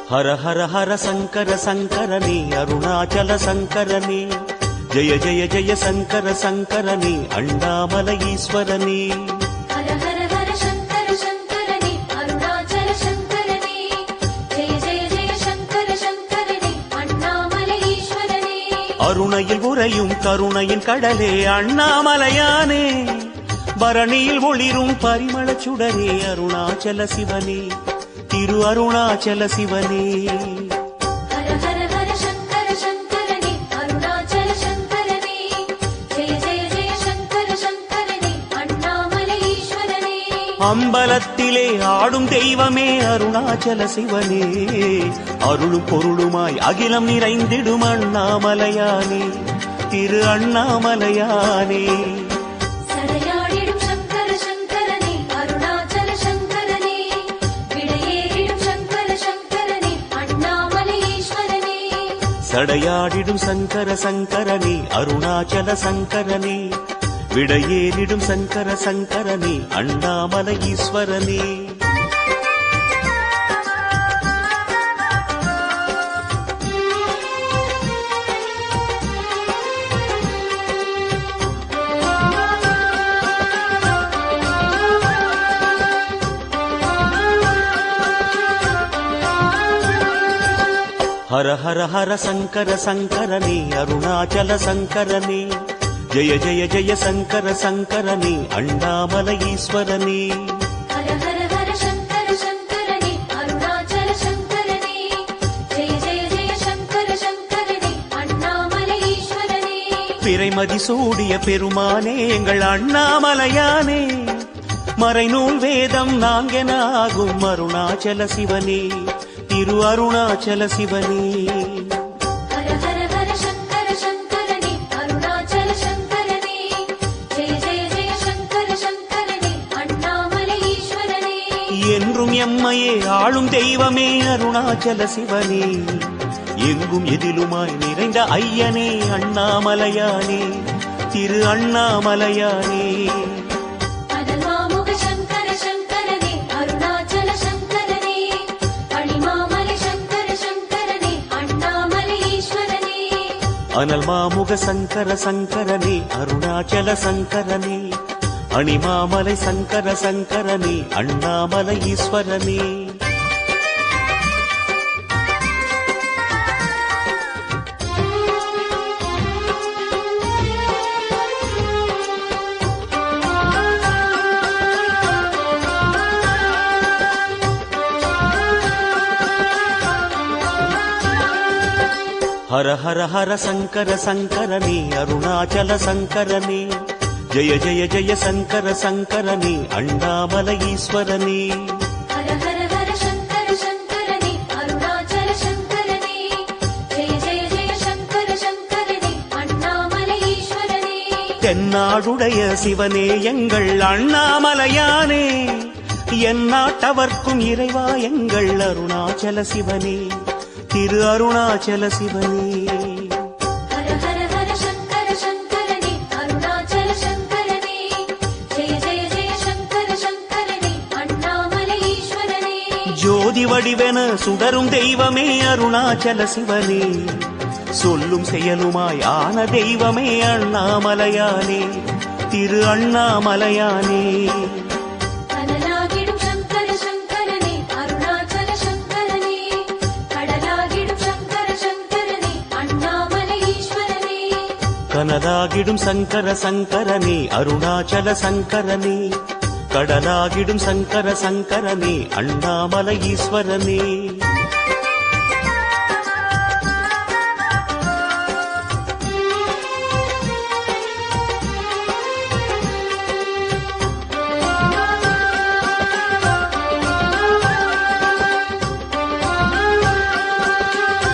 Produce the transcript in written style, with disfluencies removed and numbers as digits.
ஹர ஹர ஹர சங்கர சங்கரனே அருணாச்சல சங்கரனே ஜெய ஜெய ஜெய சங்கர சங்கரனே அண்ணாமலை ஈஸ்வரனே. ஹர ஹர ஹர சங்கர சங்கரனே அருணாச்சல சங்கரனே ஜெய ஜெய ஜெய சங்கர சங்கரனே அண்ணாமலை ஈஸ்வரனே. அருணையில் உறையும் கருணையின் கடலே அண்ணாமலையானே பரணியில் ஒளிரும் பரிமள சுடரே அருணாச்சல சிவனே திரு அருணாச்சல சிவனே. ஹர ஹர ஹர சங்கர சங்கரனே அருணாச்சல சங்கரனே ஜெய ஜெய ஜெய சங்கர சங்கரனே அண்ணாமலை ஈஸ்வரனே. அம்பலத்திலே ஆடும் தெய்வமே அருணாச்சல சிவனே அருளும் பொருளுமாய் அகிலம் நிறைந்திடும் அண்ணாமலையானே திரு அண்ணாமலையானே. சடையாடிடும் சங்கர சங்கரனே அருணாச்சல சங்கரனே விடையேறிடும் சங்கர சங்கரனே அண்ணாமலை ஈஸ்வரனே. சடையாடிடும் சங்கர சங்கரனே அருணாச்சல சங்கரனே விடையேறிடும் சங்கர சங்கரனே அண்ணாமலை ஈஸ்வரனே. ஹர ஹர ஹர சங்கர சங்கரனே அருணாச்சல சங்கரனே ஜெய ஜெய ஜெய சங்கர சங்கரனே அண்ணாமலை ஈஸ்வரனே. ஹர ஹர ஹர சங்கர சங்கரனே அருணாச்சல சங்கரனே ஜெய ஜெய ஜெய சங்கர சங்கரனே அண்ணாமலை ஈஸ்வரனே. பிறைமதி சூடிய பெருமானே எங்கள் அண்ணாமலையானே மறைநூல் வேதம் நாங்கென ஆகும் அருணாச்சல சிவனே திரு அருணாச்சல சிவனே. ஹர ஹர ஹர சங்கர சங்கரனே அருணாச்சல சங்கரனே ஜெய ஜெய ஜெய சங்கர சங்கரனே அண்ணாமலை ஈஸ்வரனே. என்றும் எம்மையே ஆளும் தெய்வமே அருணாச்சல சிவனே எங்கும் எதிலுமாய் நிறைந்த ஐயனே அண்ணாமலையானே திரு அண்ணாமலையானே. அனல்மாமுக சங்கர சங்கரனே அருணாச்சல சங்கரனே அணிமாமலை சங்கர சங்கரனே அண்ணாமலை ஈஸ்வரனே. அனல் மாமுக சங்கர சங்கரனே அருணாச்சல சங்கரனே அணிமாமலை சங்கர சங்கரனே அண்ணாமலை ஈஸ்வரனே. ஹர ஹர ஹர சங்கர சங்கரனே அருணாச்சல சங்கரனே ஜெய ஜெய ஜெய சங்கர சங்கரனே அண்ணாமலை ஈஸ்வரனே. ஹர ஹர ஹர சங்கர சங்கரனே அருணாச்சல சங்கரனே ஜெய ஜெய ஜெய சங்கர சங்கரனே அண்ணாமலை ஈஸ்வரனே. தென்னாடுடைய சிவனே எங்கள் அண்ணாமலையானே எந்நாட்டவர்க்கும் இறைவா எங்கள் அருணாச்சல சிவனே திரு அருணாச்சல சிவனே. ஹர ஹர ஹர சங்கர சங்கரனே அருணாச்சல சங்கரனே ஜெய ஜெய ஜெய சங்கர சங்கரனே அண்ணாமலை ஈஸ்வரனே. ஜோதி வடிவென சுடரும் தெய்வமே அருணாச்சல சிவனே சொல்லும் செயலுமாய் ஆன தெய்வமே அண்ணாமலையானே திரு அண்ணாமலையானே. கனலாகிடும் சங்கர சங்கரனே அருணாச்சல சங்கரனே கடலாகிடும் சங்கர சங்கரனே அண்ணாமலை ஈஸ்வரனே. கனலாகிடும் சங்கர சங்கரனே அருணாச்சல சங்கரனே கடலாகிடும் சங்கர சங்கரனே அண்ணாமலை ஈஸ்வரனே.